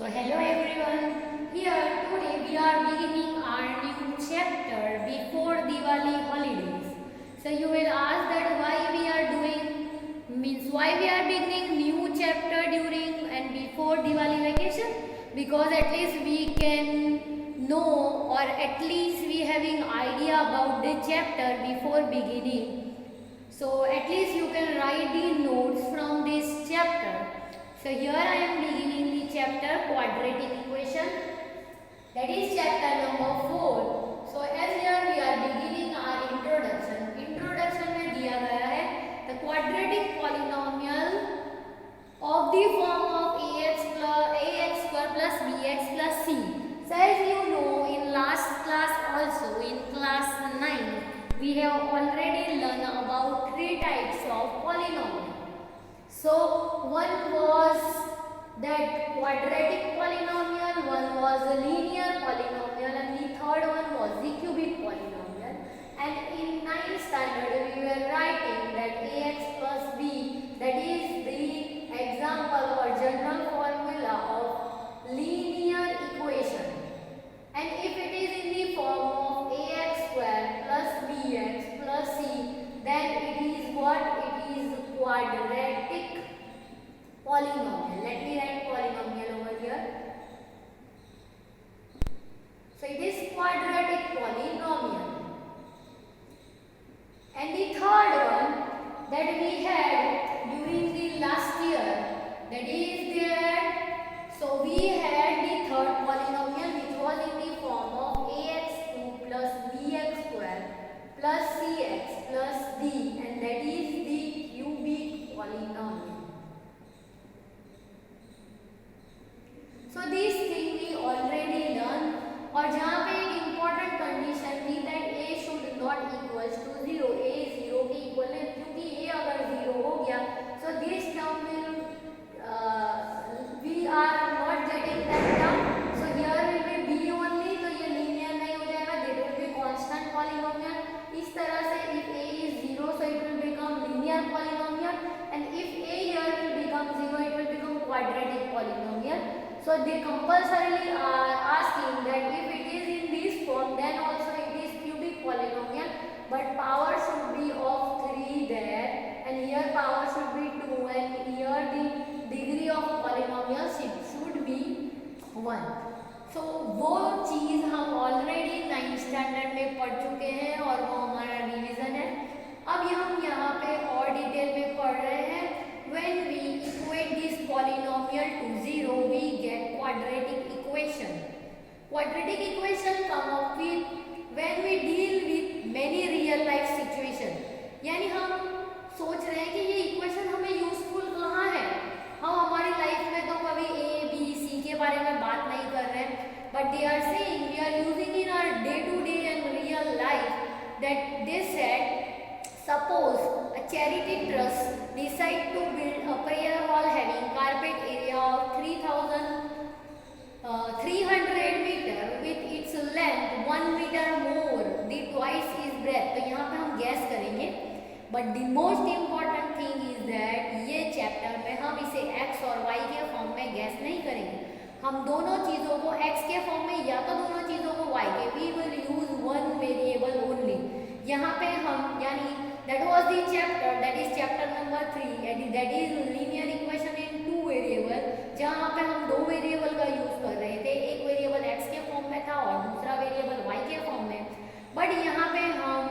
So hello everyone, here today we are beginning our new chapter before Diwali holidays. So you will ask that why we are beginning new chapter during and before Diwali vacation? Because at least we can know or at least we having idea about the chapter before beginning. So at least you can write the notes from this chapter. So here I am beginning the chapter quadratic equation, that is chapter number 4. So as here we are beginning our introduction. Introduction में दिया गया है the quadratic polynomial of the form of ax square plus bx plus c. So as you know, in last class also, in class 9, we have already learned about 3 types of polynomial. So one was that quadratic polynomial, one was a linear polynomial, and the third one was the cubic polynomial. And in 9th standard we were writing that ax plus b, that is the example or general formula of linear equation. And if it is in the form of ax square plus bx plus c, then it is what? It is quadratic polynomial. Let me write polynomial over here. So it is quadratic polynomial. And the third one that we had during the last year, that is there. So we had the third polynomial which was in the form of ax2 plus bx square plus cx plus d, and that is the cubic polynomial. So this thing we already learned, और जहाँ पे एक important condition थी that a should not equals to 0, a 0 के equal है, क्योंकि a अगर 0 हो गया, so this term will we are not getting that term, so here will be b only, तो ये linear नहीं हो जाएगा, that will be constant polynomial. इस तरह से if a is 0, so it will become linear polynomial, and if a here will become 0, it will become quadratic polynomial. So they compulsorily are asking that if it is in this form, then also it is cubic polynomial, but power should be of 3 there, and here power should be 2, and here the degree of polynomial should be 1. So वो चीज़ हम already 9th standard में पढ़ चुके हैं और वो हमारा revision है. अब हम यहाँ पे और डिटेल में पढ़ रहे हैं. When we equate this polynomial to 0, we get quadratic equation. Quadratic equation come up with when we deal with many real life situation. यानी हम सोच रहे हैं कि ये इक्वेशन हमें यूजफुल कहाँ है. हम हमारी लाइफ में तो कभी a, b, c के बारे में बात नहीं कर रहे हैं, but they are saying we are using in our day-to-day and real life. That they said, suppose a charity trust decide to build a prayer hall having carpet area of 300 meter with its length 1 meter more, the twice is breadth. तो यहाँ पे हम gas करेंगे, but the most important thing is that ये chapter में हम इसे x और y के फॉर्म में गैस नहीं करेंगे. हम दोनों चीज़ों को x के फॉर्म में या तो दोनों चीज़ों को y के, we will use one variable only. यहाँ पे हम यानी that was the chapter, that is chapter number 3, and that is linear equation in 2 variable, जहाँ पे हम 2 वेरिएबल का यूज कर रहे थे. एक वेरिएबल x के फॉर्म में था और दूसरा वेरिएबल y के फॉर्म में. बट यहाँ पे हम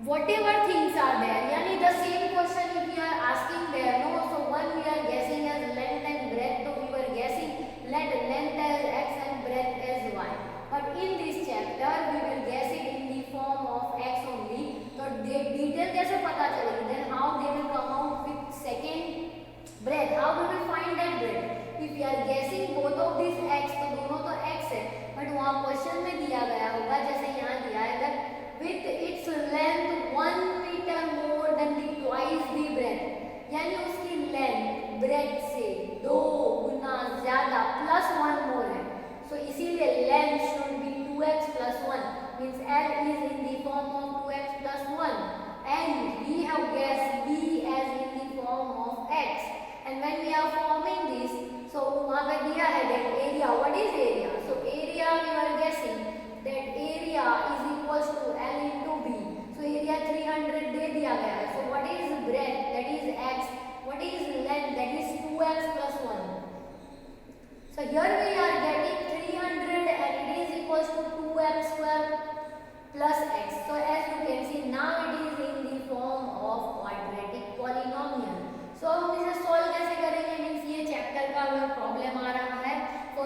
whatever things are there, यानी the same question if we are asking there, no, so one we are guessing as length and breadth, so we were guessing let length as x and breadth as y. But in this chapter we will guess it in the form of x only. तो detail कैसे पता चलेगी? Then how they will come out with second breadth? How we will find that breadth? If we are guessing both of these x, तो दोनों तो x है, but वहाँ question में दिया गया होगा, जैसे यहाँ दिया है that with its length 1 meter more than the twice the breadth, यानी उसकी लेंथ ब्रेथ से 2 गुना ज्यादा प्लस 1 मोर है. So इसीलिए length should be 2x plus 1, means L is in the form of 2x plus 1, and we have guessed b as in the form of x. And when we are forming this, so वहाँ पे दिया है that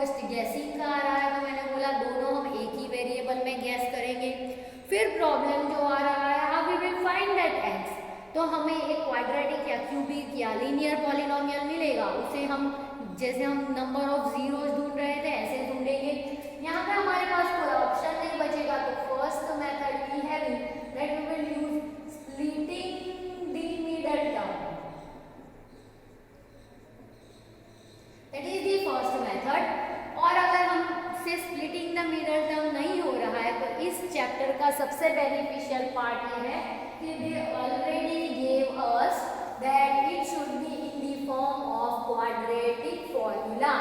first guessing का आ रहा है, तो मैंने बोला दोनों हम एक ही वेरिएबल में गैस करेंगे। फिर प्रॉब्लम जो आ रहा है, how we will find that X, तो हमें एक क्वाड्रेटिक या क्यूबिक या लीनियर पॉलिनोमियल मिलेगा, उसे हम जैसे हम नंबर ऑफ जीरोस ढूंढ रहे थे ऐसे ढूंढेंगे। यहाँ पे हमारे पास कोई ऑप्शन नहीं बचेगा, तो first method we have that we will use splitting the middle term, that is the first method. और अगर हमसे स्प्लिटिंग द मिडल टर्म नहीं हो रहा है तो इस चैप्टर का सबसे बेनिफिशियल पार्ट ये है कि they already gave us that it should be in the form of quadratic formula.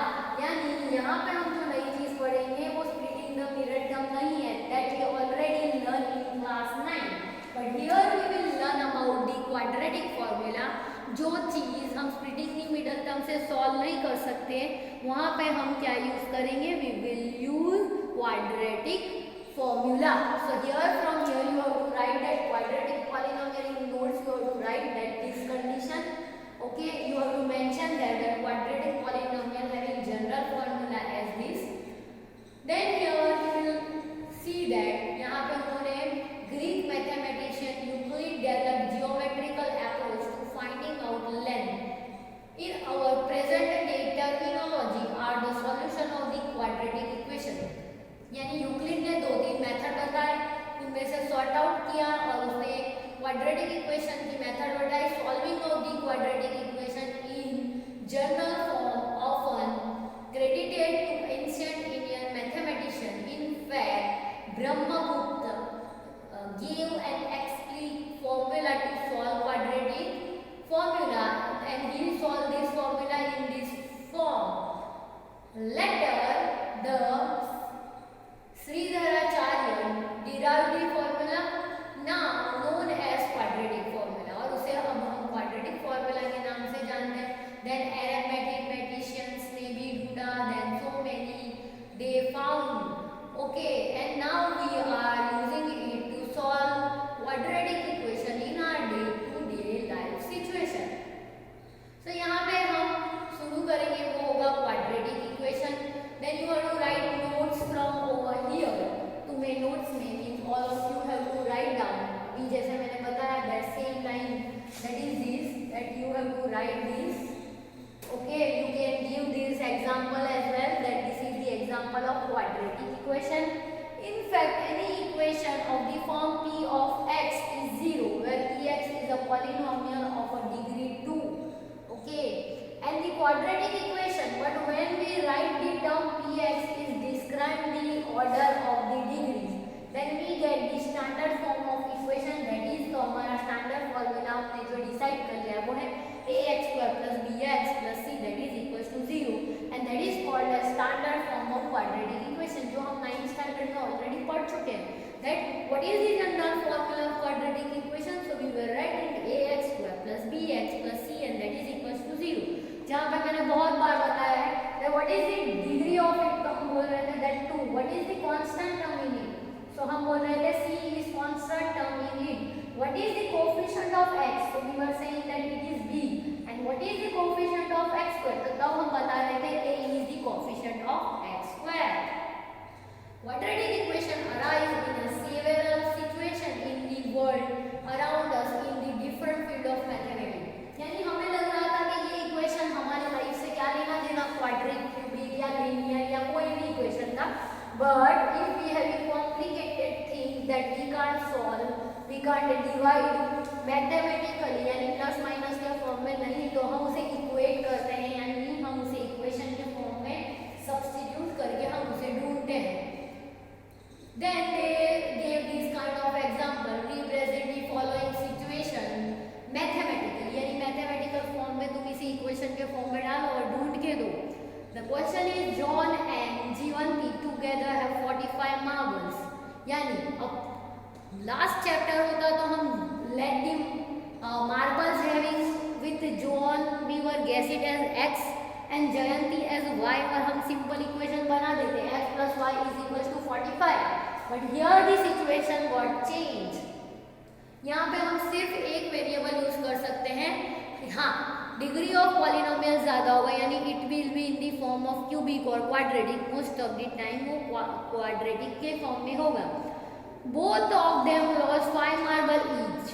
यानी यहाँ पे हम जो नई चीज पढ़ेंगे वो स्प्लिटिंग द मिडल टर्म नहीं है, that we already learn in class 9, but here we will learn about the quadratic formula. जो चीज हम स्प्लिटिंग द मिडल टर्म से सॉल्व नहीं कर सकते वहाँ पे हम क्या यूज करेंगे, we will use quadratic formula. So here from here you have to write that quadratic polynomial in notes, you have to write that this condition, okay, you have to mention that the quadratic polynomial having general formula as this. Then here you will see that यहाँ पे उन्होंने Greek mathematician Euclid developed geometrical approach to finding out length. In our present day terminology are the solution of the quadratic equation. यानी Euclid ने 2-3 method बताए, उनमें से sort out किया और उसने क्वाड्रेटिक इक्वेशन की मेथड बताई। Solving of the quadratic equation in general form often credited to ancient Indian mathematician. In fact Brahmagupta gave an explicit formula to solve quadratic formula and he solved this formula in this form. Later the Sridharacharya derived the formula now known as quadratic formula और उसे अब हम quadratic formula के नाम से जानते हैं। Then Arab mathematicians ने भी ढूंढा, then so many they found, okay, and now we are using it to solve quadratic equation in our day-to-day life situation. So यहाँ पे हम शुरू करेंगे वो होगा quadratic equation. Then you have to write notes from over here. तुम्हें notes में means all of you have to write down. अभी जैसे मैंने बताया that same line, that is this, that you have to write this. Okay, you can give this example as well, that this is the example of quadratic equation. In fact, any equation of the form p of x is 0, where px is a polynomial of a degree 2. Okay, and the quadratic equation, but when we write the term px is describe the order of the degrees, then we get the standard form of equation, that is तो हमारा standard formula हमने जो decide कर लिया वो है ax square plus bx plus c that is equals to 0, and that is called as standard form of quadratic equation जो हम 9th standard में already पढ़ चुके हैं। That what is the general formula of quadratic equation? So we will write it ax square plus bx plus c and that is equals to 0। जहाँ पे मैंने बहुत बार बताया है that what is the degree of it, तो हम बोल रहे थे that 2, what is the constant term in it, so हम बोल रहे थे c is constant term in it, what is the coefficient of x, so we were saying that it is b, and what is the coefficient of x square, तो तब हम बता रहे थे a is the coefficient of x square। Quadratic equation arise in a several situation in the world around us in the different field of mathematics। यानी हमें लग रहा था कि ये इक्वेशन हमारे लाइफ से क्या लेना देना, क्वाड्रिक, क्यूबिक या लीनियर या कोई भी इक्वेशन था, but if we have a complicated thing that we can't solve, we can't divide mathematically यानी प्लस माइनस के फॉर्म में नहीं, तो हम उसे इक्वेट करते हैं, यानी हम उसे इक्वेशन के फॉर्म में सब्स्टिट्यूट करके हम उसे ढूंढते हैं। Then they gave this kind of example, represent the following situation mathematically, यानी mathematical form में तुम इसे equation के form में डालो और ढूंढ के दो। The question is John and Jivanti together have 45 marbles। यानी अब last chapter होता तो हम let the marbles having with John we were guess it as x and Jayanti as y और हम simple equation बना देते x plus y is equals to 45, but here the situation got changed। यहाँ पे हम सिर्फ एक वेरिएबल यूज कर सकते हैं, हाँ डिग्री ऑफ पॉलिनोमियल ज़्यादा होगा, यानी it will be in the form of cubic और quadratic, most of the time वो क्वाड्रेटिक के फॉर्म में होगा। Both of them lost 5 marble each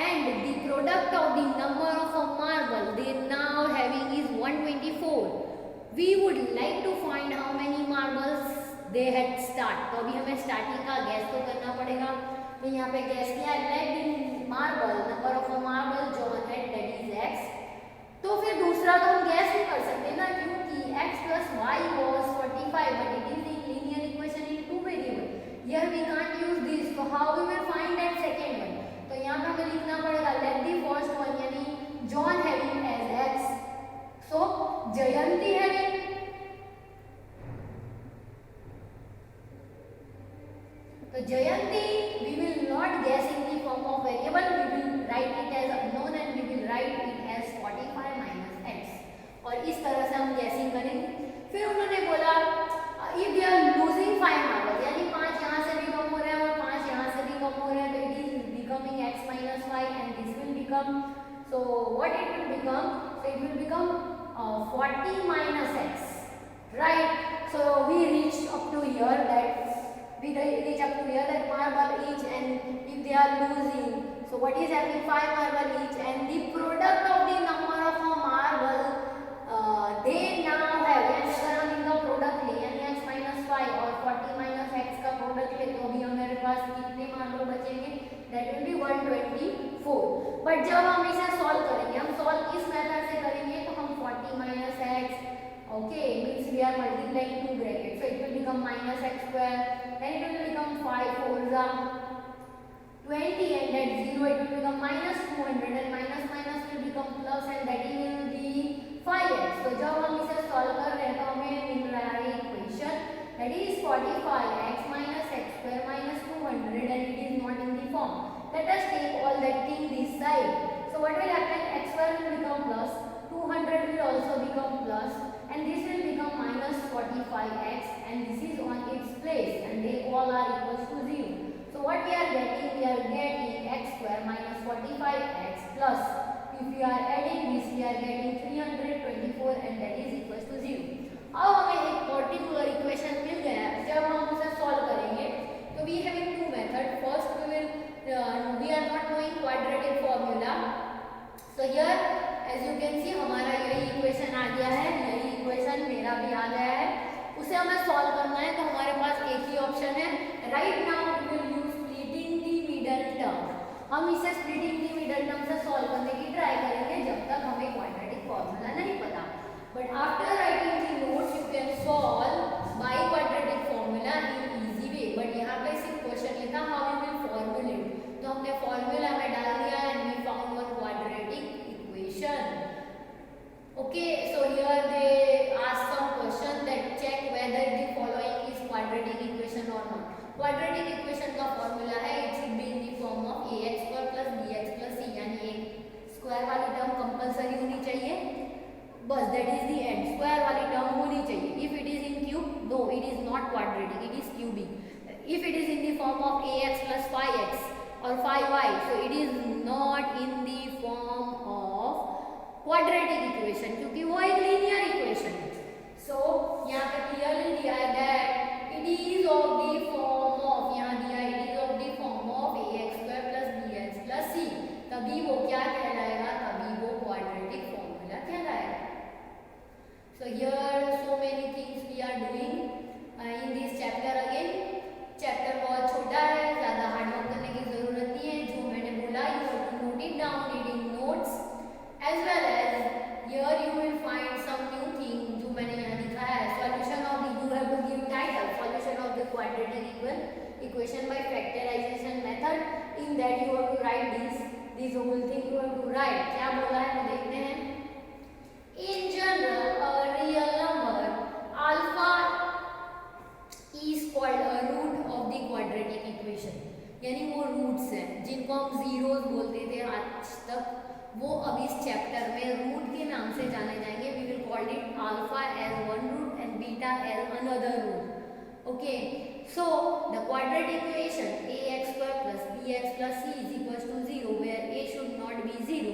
and the product of the number of a marble they now having is 124. We would like to find how many marbles they had start. तो अभी हमें starting का gas तो करना पड़ेगा। तो यहाँ पे गैस किया, let the marble number of a marble John had, that is x. तो फिर दूसरा तो हम गैस नहीं कर सकते ना, क्योंकि x plus y was 45, but it is in linear equation in two variable. Here we can't use this. So how we will find that second one? तो यहाँ पे हमें लिखना पड़ेगा let the first one, यानी John having as x, so जयंती having, तो जयंती we will not guess in the form of variable, we will write it as unknown and we will write it as 45 minus x, और इस तरह से हम guessing करेंगे। फिर उन्होंने बोला if they are losing 5 marbles, यानी 5 यहाँ से भी कम हो रहे हैं और 5 यहाँ से भी कम हो रहे हैं, तो it is becoming x minus 5 and this will become, so what it will become, so it will become 40 minus x, right? So we reached up to here, that we reach up to here that marble each, and if they are losing, so what is happening, 5 marble each, and the product of the number of a marble they now have, यानी अगर हम इनका product ले, यानी x minus 5 और 40 minus x का product ले, तो अभी हमारे पास कितने मार्बल बचेंगे, that will be 124. बट जब हम इसे सॉल्व करेंगे, हम सॉल्व इस मेथड से करेंगे, तो हम 40 minus x, okay, means we are multiplying two brackets, so it will become minus x square, then it will become 5 4s are 20, and that 0 it will become minus 200, and minus minus will become plus, and that will be 5x. तो जब हम इसे solve कर रहे हैं, तो हमें मिल रहा है equation that is 45x minus x square minus 200, and it is not in the form. Let us take all that thing this side. So what will happen, x square will become plus, 200 will also become plus, and this will become minus 45x, and this is on its place, and they all are equals to 0. So what we are getting x square minus 45x plus, if we are adding this, we are getting 324, and that is equals to 0. अब हमें एक particular equation मिल गया है, जब हम उसे solve करेंगे, तो we having two method, first we are not knowing quadratic formula, so here as you can see हमारा यही इक्वेशन आ गया है, यही इक्वेशन मेरा भी आ गया है, उसे हमें सॉल्व करना है। तो हमारे पास एक ही ऑप्शन है, right now we will use splitting the middle term. हम इसे स्प्लिटिंग द मिडल टर्म से सॉल्व करने की ट्राई करेंगे जब तक हमें क्वाड्रेटिक फॉर्मूला नहीं पता, but after writing the notes you can solve by quadratic formula in easy way. But यहाँ पे सिर्फ क्वेश्चन ये था हाउ यू विल फॉर्मुलेट, तो हमने फॉर्मूला में डाल दिया and we found one quadratic equation. Okay, so here they ask some question that check whether the following is quadratic equation or not. Quadratic equation का formula है, it should be in the form of ax square plus bx plus c, यानी एक square वाली term compulsory होनी चाहिए, बस that is the end, square वाली term होनी चाहिए। If it is in cube, no, it is not quadratic, it is cubic. If it is in the form of ax plus 5x or 5y, so it is not in the form of quadratic equation, क्योंकि वो एक linear equation है। सो यहाँ पे clearly दिया है that it is of the form of, यहाँ दिया है it is of the form of ax square plus bx plus c, तभी वो क्या कहलाएगा, तभी वो क्वाड्रेटिक फॉर्मूला कहलाएगा। So here so many things we are doing in this chapter. Again chapter बहुत छोटा है, ज़्यादा हार्डवर्क करने की जरूरत नहीं है, जो मैंने बोला you have to note it down reading notes, as well as here you will find some new thing जो मैंने यहाँ लिखा है, solution of the, you have to give title solution of the quadratic equation by factorization method, in that you have to write this whole thing you have to write। क्या बोला है वो देखते हैं। In general a real number alpha is called a root of the quadratic equation, यानी वो roots हैं जिनको हम जीरोस बोलते थे आज तक, वो अब इस चैप्टर में रूट के नाम से जाने जाएंगे। We will call it alpha as one root and beta as another root. Okay, so the quadratic equation ax square plus bx plus c is equals to 0 where a should not be 0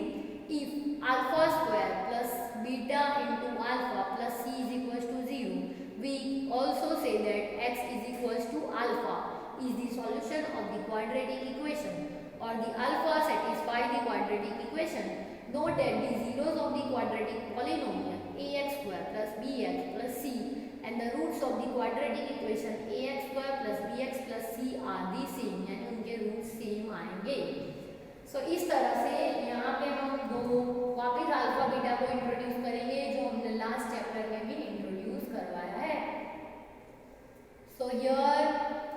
if alpha square plus beta into alpha plus c is equals to 0, we also say that x is equals to alpha is the solution of the quadratic equation, or the alpha satisfy the quadratic equation. Note that the zeros of the quadratic polynomial ax square plus bx plus c and the roots of the quadratic equation ax square plus bx plus c are the same, यानी उनके roots same आएंगे. सो इस तरह से यहाँ पे हम दो वापिस अल्फा बीटा को इंट्रोड्यूस करेंगे जो हमने लास्ट चैप्टर में भी इंट्रोड्यूस करवाया है. So here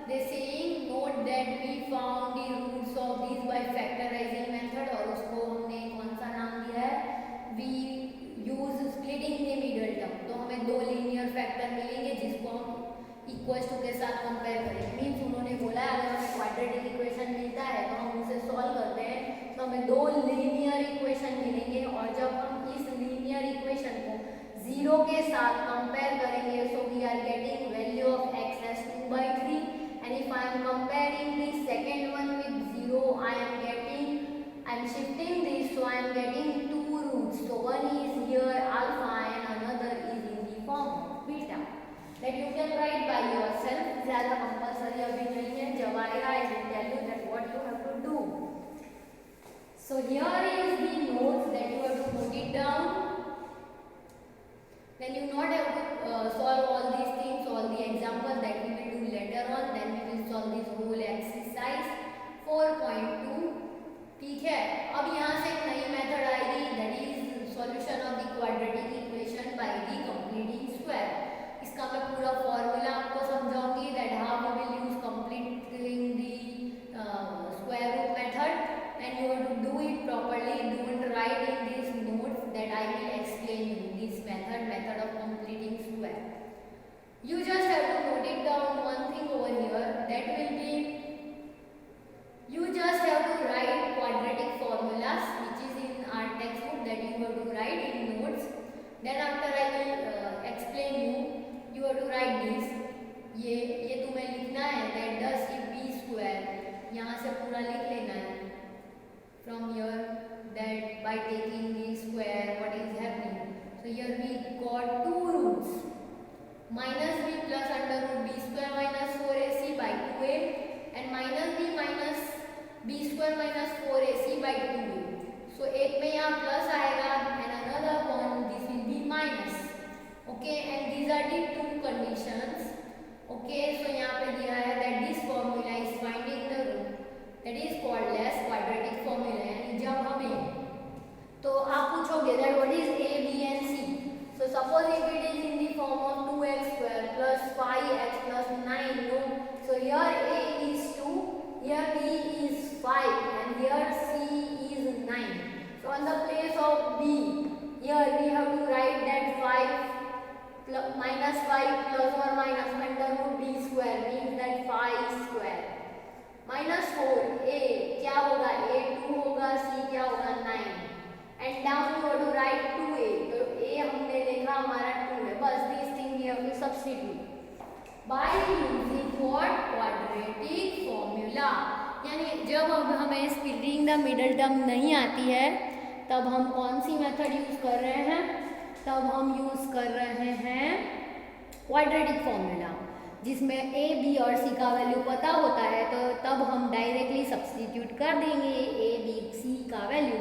they saying note that we found the roots of this by factorising method, और उसको हमने कौन सा नाम दिया है, we use splitting the middle term. तो हमें दो लीनियर फैक्टर मिलेंगे जिसको हम इक्वल्स टू के साथ कंपेयर करेंगे. मीन्स उन्होंने बोला है अगर हमें क्वाड्रेटिक इक्वेशन मिलता है तो हम उसे सॉल्व करते हैं तो हमें दो लीनियर इक्वेशन मिलेंगे, और जब हम इस लीनियर इक्वेशन को जीरो के साथ कंपेयर करेंगे so we are getting value of x as 2/3, and if I am comparing the second one with 0 I am shifting this, so I am getting two roots. So one is here alpha and another is in the form of beta. That you can write by yourself. ज़्यादा compulsory अभी नहीं है. जब आएगा I will tell you that what you have to do. So here is the notes that you have to note it down. Then you not have to solve all these things, all the examples that we will do later on. Then we will solve this whole exercise 4.2. ठीक है. अब यहाँ से एक नई method आएगी, that is solution of the quadratic equation by the completing square. इसका मैं पूरा फॉर्मूला आपको समझाऊंगी, that how we will use completing the square root method, and you have to do it properly. Don't write in this notes that I will explain you this method of completing square. You just have to note it down one thing over here, that will be you just have to write quadratic formulas which is in our textbook, that you have to write in notes. Then after I will explain you have to write this. ये तुम्हें लिखना है that 10 if b square, यहाँ से पूरा लिख लेना है from here, that by taking the square what is happening. So here we got two roots, minus b plus under root b square minus 4ac by 2a and minus b minus b square minus 4ac by 2a. So एक में यहाँ plus आएगा and another one this will be minus. Okay, and these are the two conditions. Okay, so यहाँ पे दिया है that this formula is finding the root, that is called as quadratic formula. यानी जब हमें तो आप पूछोगे that what is a, b and c. So suppose if it is in the form of 2x square plus 5x plus 9, no? So here a is 2, here b is 5 and here c is 9. So on the place of b, here we have to write that 5 plus minus 5 plus or minus under root b square means that 5 square. Minus 4 a क्या होगा, a 2 होगा, c क्या होगा 9. And down you have to write 2a. तो a हमने देखा हमारा 2 है, बस this thing we have to substitute by using what, quadratic formula. यानी जब अब हमें स्प्लिटिंग द मिडल टर्म नहीं आती है तब हम कौन सी मेथड यूज कर रहे हैं, तब हम यूज कर रहे हैं क्वाड्रेटिक फॉर्मूला, जिसमें a, b और c का वैल्यू पता होता है. तो तब हम डायरेक्टली सब्स्टिट्यूट कर देंगे a, b, c का value.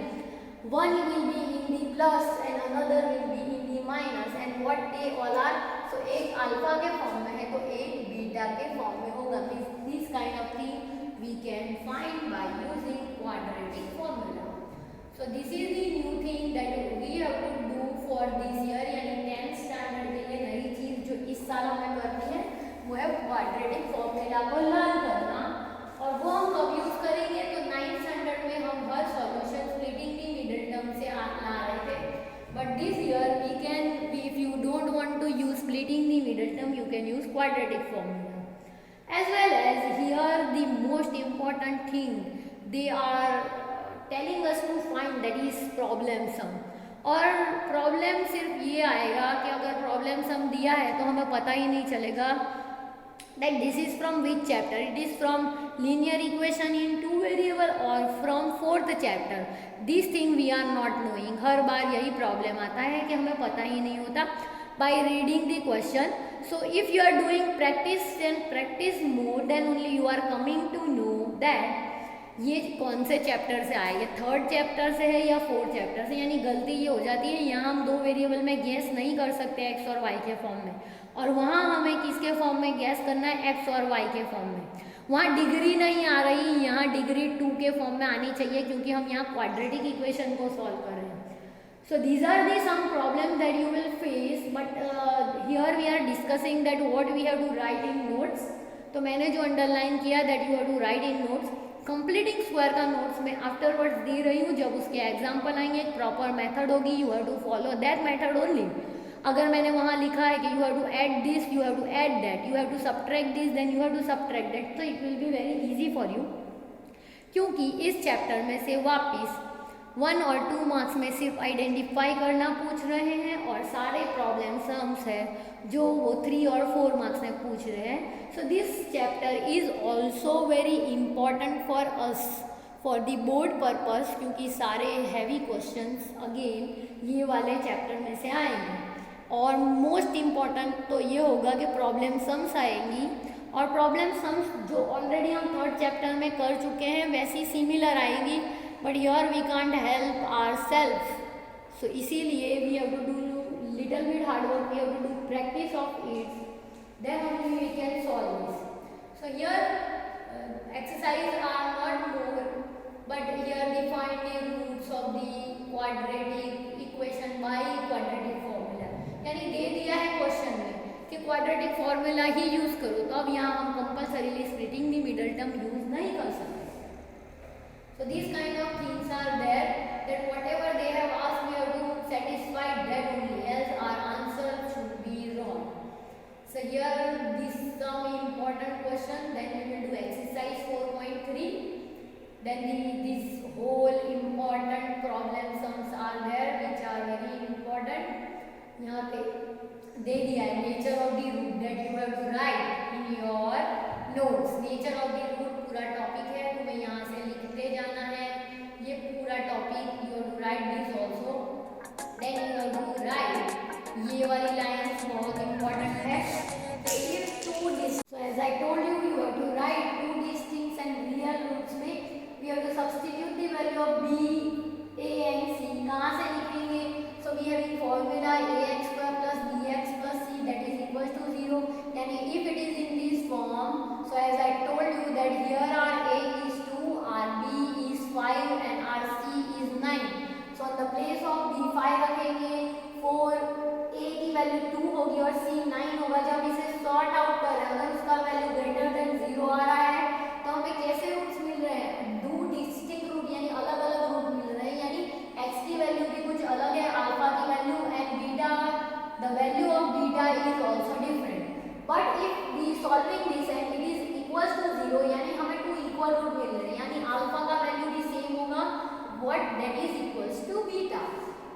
One will be in the plus and another will be in the minus, and what they all are. So एक अल्फा के फॉर्म में है तो एक बीटा के फॉर्म में होगा. This kind of thing we can find by using quadratic formula. So this is the new thing that we have to do for this year. यानी 10th स्टैंडर्ड के लिए नई चीज जो इस साल हमें करनी है वो है क्वाड्रेटिक फॉर्मूला को लर्न करना. और वो हम कब यूज करेंगे, तो 9th स्टैंडर्ड में हम हर solution splitting the middle term से ला रहे थे. But this year we can, if you don't want to use splitting the middle term, you can use quadratic formula. As well as here the most important thing they are telling us to find, that is problem sum. और problem सिर्फ ये आएगा कि अगर problem some दिया है तो हमें पता ही नहीं चलेगा that this is from which chapter, it is from linear equation in two variable or from fourth chapter. This thing we are not knowing. हर बार यही प्रॉब्लम आता है कि हमें पता ही नहीं होता by reading the question. So if you are doing practice and practice more, then only you are coming to know that ये कौन से चैप्टर से आए, ये थर्ड चैप्टर से है या फोर्थ चैप्टर से. यानी गलती ये हो जाती है, यहाँ हम दो वेरिएबल में गैस नहीं कर सकते एक्स और वाई के फॉर्म में, और वहाँ हमें किसके फॉर्म में गैस करना है, एक्स और वाई के फॉर्म में. वहाँ डिग्री नहीं आ रही, यहाँ डिग्री 2 के फॉर्म में आनी चाहिए, क्योंकि हम यहाँ क्वाड्रेटिक इक्वेशन को सॉल्व कर रहे हैं. So these are the some problems that you will face, but here we are discussing that what we have to write in notes. तो मैंने जो अंडरलाइन किया that you have to write in notes. Completing square का notes में afterwards दे रही हूँ, जब उसके एग्जाम्पल आएंगे एक प्रॉपर मेथड होगी, you have to follow that method only. अगर मैंने वहाँ लिखा है कि you have to add this, you have to add that, you have to subtract this, then you have to subtract that, तो it will be very easy for you. क्योंकि इस chapter में से वापस 1 और 2 मार्क्स में सिर्फ आइडेंटिफाई करना पूछ रहे हैं, और सारे प्रॉब्लम सम्स है जो वो 3 और 4 मार्क्स में पूछ रहे हैं. So this chapter is also very important for us for the board purpose, क्योंकि सारे हैवी क्वेश्चंस अगेन ये वाले चैप्टर में से आएंगे. और मोस्ट इम्पॉर्टेंट तो ये होगा कि प्रॉब्लम सम्स आएंगी, और प्रॉब्लम सम्स जो ऑलरेडी हम थर्ड चैप्टर में कर चुके हैं वैसी सिमिलर आएंगी, but here we can't help ourselves. So इसीलिए we have to do little bit hard work, we have to do practice of it, then only we can solve this. So here exercise are not more, but here define the roots of the quadratic equation by quadratic formula. यानी दे दिया है question में कि quadratic formula ही use करो, तो अब यहाँ हम compulsorily splitting the middle term use नहीं कर सकते. So these kind of things are there, that whatever they have asked we have to satisfy that only, else our answer should be wrong. So here this some important question, then we will do exercise 4.3, then this whole important problem sums are there which are very important. यहाँ पे दे दिया है nature of the root, that you have to write in your notes. Nature of the root पूरा topic है, तुम्हें यहाँ से लिखते जाना है ये पूरा topic. You have to write this also, then you have to write ये वाली लाइंस बहुत इंपॉर्टेंट है. So as I told you, you have to write two these things and real roots में we have to substitute the value of b, a and c. कहाँ से लिखेंगे? So we have in formula ax square plus bx plus c that is equals to 0. यानी if it is in this form, so as I told you that here our a is 2, our b is 5 and our c is 9. So on the place of b 5 रखेंगे, 4 a की value 2 होगी और c 9 होगा. जब इसे sort out कर रहे हैं, अगर उसका वैल्यू ग्रेटर देन 0 आ रहा है तो हमें कैसे रूट्स मिल रहे हैं? दो डिस्टिंक्ट रूट, यानी अलग अलग रूट मिल रहे हैं. यानी x की वैल्यू भी कुछ अलग है, अल्फा की value, and beta the value of beta is also different. But if we solving this and it is equals to 0, यानी हमें 2 इक्वल रूट मिल रहे हैं, यानी अल्फा का वैल्यू भी सेम होगा what that is equals to beta.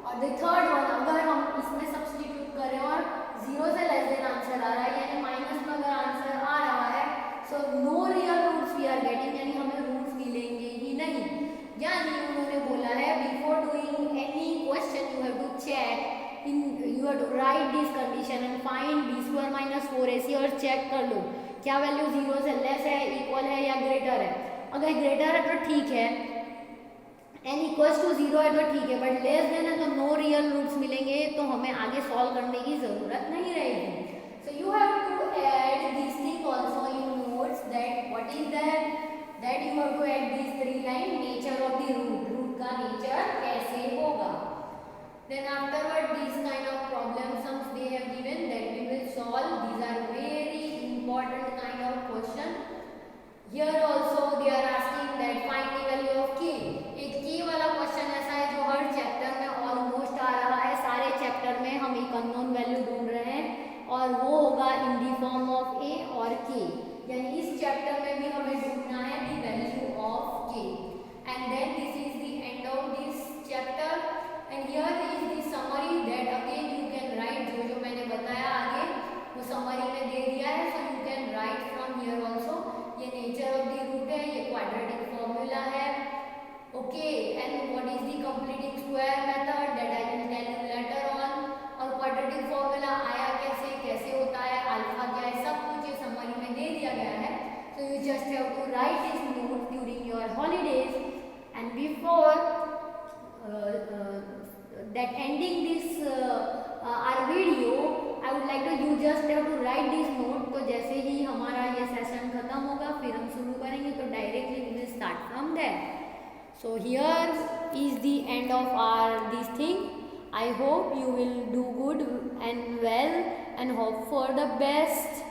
और the third one, अगर हम इसमें सब्स्टिट्यूट करें और 0 से लेस देन आंसर आ रहा है, यानी माइनस में अगर आंसर आ रहा है, so no real roots we are getting, यानी हमें रूट्स मिलेंगे ही नहीं. यानी उन्होंने बोला है before doing any question you have to check in, you have to write this condition and find b square minus 4ac और चेक कर लो क्या वैल्यू 0 से लेस है, इक्वल है या ग्रेटर है. अगर ग्रेटर है तो ठीक है, एन इक्वल्स टू 0 है तो ठीक है, बट लेस देन है तो नो रियल रूट्स मिलेंगे, तो हमें आगे सॉल्व करने की जरूरत नहीं रहेगी. So you have to add this thing also in notes, that what is that you have to add this 3 line, nature of the root, root का नेचर कैसे होगा. Then afterward this kind of problem sums they have given that we will solve. These are very important kind of question. Here also they are asking that find the value of k. एक k वाला question ऐसा है जो हर chapter में almost आ रहा है. सारे chapter में हम एक अननोन वैल्यू ढूंढ रहे हैं और वो होगा इन दी फॉर्म ऑफ a और k. यानी इस चैप्टर में भी हमें ढूंढना है the value of k. And then this is the end of this chapter and here is the summary that again you can write. जो जो मैंने बताया आगे वो समरी में दे दिया है, so you can right quadratic formula है. Okay, and what is the completing square method that I will tell you later on. और quadratic formula आया कैसे होता है, अल्फा क्या है, सब कुछ ये समरी में दे दिया गया है. So you just have to write this note during your holidays. And before that ending this our video, I would like to you just have to write this note. तो जैसे ही हमारा ये सेशन खत्म होगा फिर हम शुरू करेंगे, तो directly we will start from there. So here is the end of our this thing. I hope you will do good and well and hope for the best.